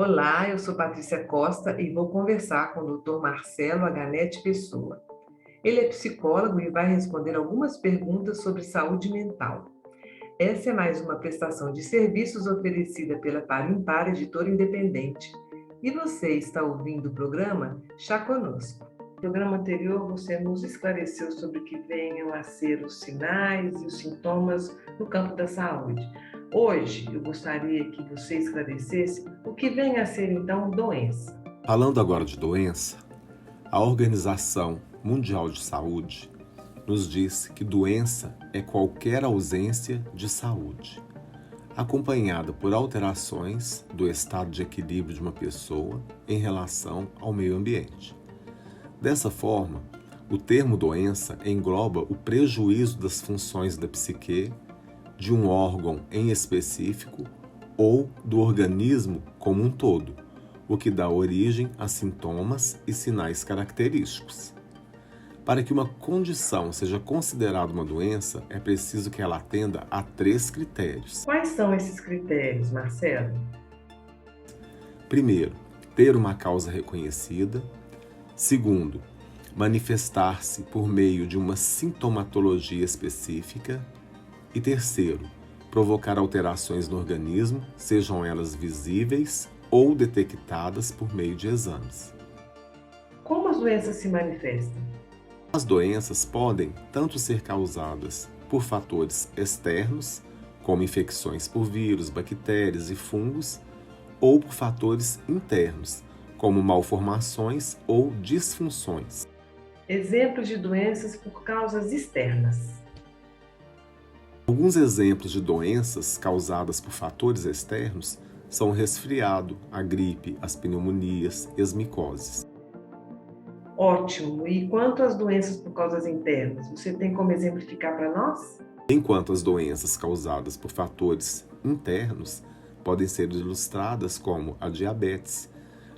Olá, eu sou Patrícia Costa e vou conversar com o Dr. Marcelo Aganete Pessoa. Ele é psicólogo e vai responder algumas perguntas sobre saúde mental. Essa é mais uma prestação de serviços oferecida pela Par Impar, editora independente. E você está ouvindo o programa Chá Conosco. No programa anterior, você nos esclareceu sobre o que venham a ser os sinais e os sintomas no campo da saúde. Hoje, eu gostaria que você esclarecesse o que vem a ser, então, doença. Falando agora de doença, a Organização Mundial de Saúde nos diz que doença é qualquer ausência de saúde, acompanhada por alterações do estado de equilíbrio de uma pessoa em relação ao meio ambiente. Dessa forma, o termo doença engloba o prejuízo das funções da psique, de um órgão em específico ou do organismo como um todo, o que dá origem a sintomas e sinais característicos. Para que uma condição seja considerada uma doença, é preciso que ela atenda a 3 critérios. Quais são esses critérios, Marcelo? Primeiro, ter uma causa reconhecida. Segundo, manifestar-se por meio de uma sintomatologia específica. E terceiro, provocar alterações no organismo, sejam elas visíveis ou detectadas por meio de exames. Como as doenças se manifestam? As doenças podem tanto ser causadas por fatores externos, como infecções por vírus, bactérias e fungos, ou por fatores internos, como malformações ou disfunções. Exemplos de doenças por causas externas. Alguns exemplos de doenças causadas por fatores externos são o resfriado, a gripe, as pneumonias e as micoses. Ótimo! E quanto às doenças por causas internas, você tem como exemplificar para nós? Enquanto as doenças causadas por fatores internos podem ser ilustradas como a diabetes,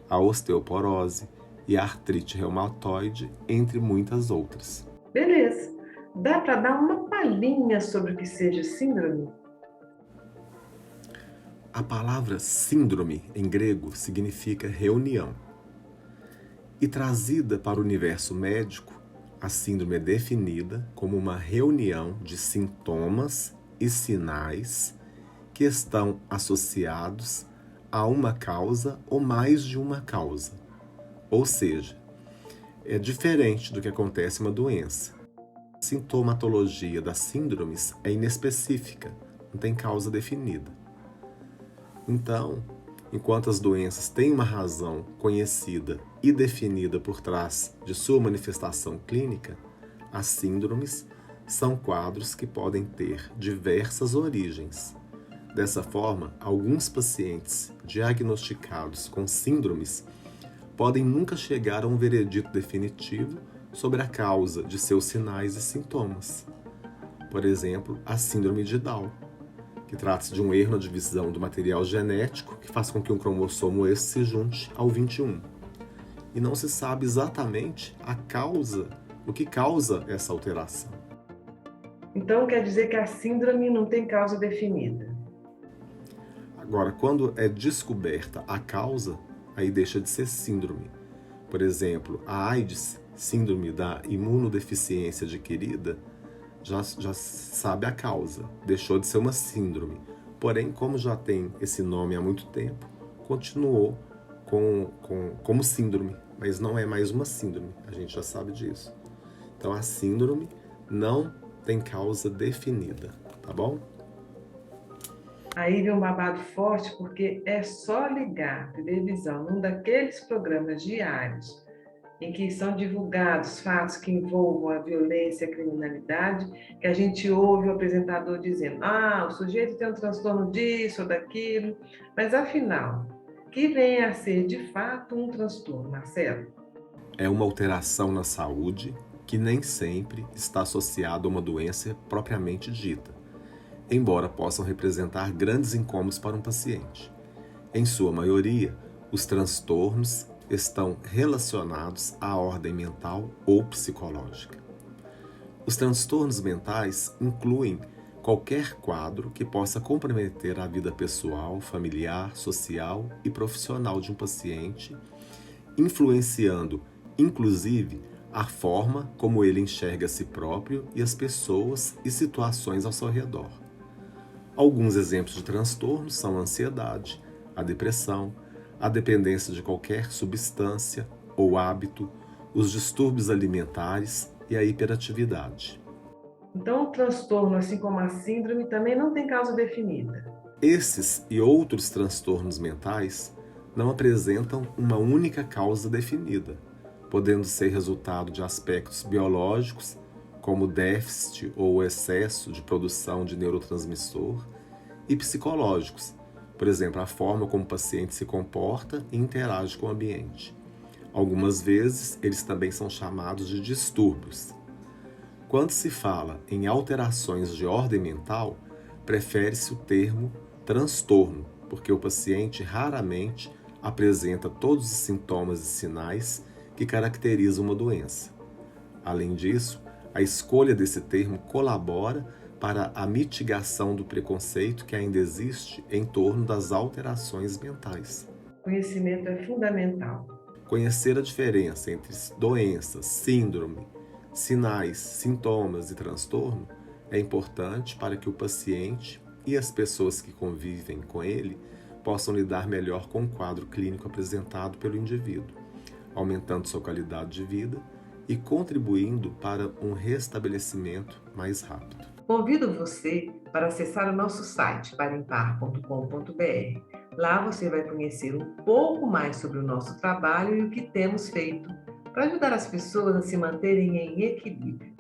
a osteoporose e a artrite reumatoide, entre muitas outras. Beleza! Dá para dar uma palhinha sobre o que seja síndrome? A palavra síndrome, em grego, significa reunião. E trazida para o universo médico, a síndrome é definida como uma reunião de sintomas e sinais que estão associados a uma causa ou mais de uma causa. Ou seja, é diferente do que acontece em uma doença. A sintomatologia das síndromes é inespecífica, não tem causa definida. Então, enquanto as doenças têm uma razão conhecida e definida por trás de sua manifestação clínica, as síndromes são quadros que podem ter diversas origens. Dessa forma, alguns pacientes diagnosticados com síndromes podem nunca chegar a um veredito definitivo sobre a causa de seus sinais e sintomas. Por exemplo, a síndrome de Down, que trata-se de um erro na divisão do material genético que faz com que um cromossomo esse se junte ao 21. E não se sabe exatamente o que causa essa alteração. Então quer dizer que a síndrome não tem causa definida. Agora, quando é descoberta a causa, aí deixa de ser síndrome. Por exemplo, a AIDS, síndrome da imunodeficiência adquirida, já sabe a causa, deixou de ser uma síndrome. Porém, como já tem esse nome há muito tempo, continuou como síndrome, mas não é mais uma síndrome, a gente já sabe disso. Então, a síndrome não tem causa definida, tá bom? Aí vem um babado forte, porque é só ligar a televisão num daqueles programas diários em que são divulgados fatos que envolvam a violência e a criminalidade, que a gente ouve o apresentador dizendo: o sujeito tem um transtorno disso ou daquilo, mas afinal, que vem a ser de fato um transtorno, Marcelo? É uma alteração na saúde que nem sempre está associada a uma doença propriamente dita, embora possam representar grandes incômodos para um paciente. Em sua maioria, os transtornos estão relacionados à ordem mental ou psicológica. Os transtornos mentais incluem qualquer quadro que possa comprometer a vida pessoal, familiar, social e profissional de um paciente, influenciando, inclusive, a forma como ele enxerga a si próprio e as pessoas e situações ao seu redor. Alguns exemplos de transtornos são a ansiedade, a depressão, a dependência de qualquer substância ou hábito, os distúrbios alimentares e a hiperatividade. Então, o transtorno, assim como a síndrome, também não tem causa definida. Esses e outros transtornos mentais não apresentam uma única causa definida, podendo ser resultado de aspectos biológicos, como déficit ou excesso de produção de neurotransmissor, e psicológicos, por exemplo, a forma como o paciente se comporta e interage com o ambiente. Algumas vezes, eles também são chamados de distúrbios. Quando se fala em alterações de ordem mental, prefere-se o termo transtorno, porque o paciente raramente apresenta todos os sintomas e sinais que caracterizam uma doença. Além disso, a escolha desse termo colabora para a mitigação do preconceito que ainda existe em torno das alterações mentais. Conhecimento é fundamental. Conhecer a diferença entre doença, síndrome, sinais, sintomas e transtorno é importante para que o paciente e as pessoas que convivem com ele possam lidar melhor com o quadro clínico apresentado pelo indivíduo, aumentando sua qualidade de vida e contribuindo para um restabelecimento mais rápido. Convido você para acessar o nosso site parempar.com.br. Lá você vai conhecer um pouco mais sobre o nosso trabalho e o que temos feito para ajudar as pessoas a se manterem em equilíbrio.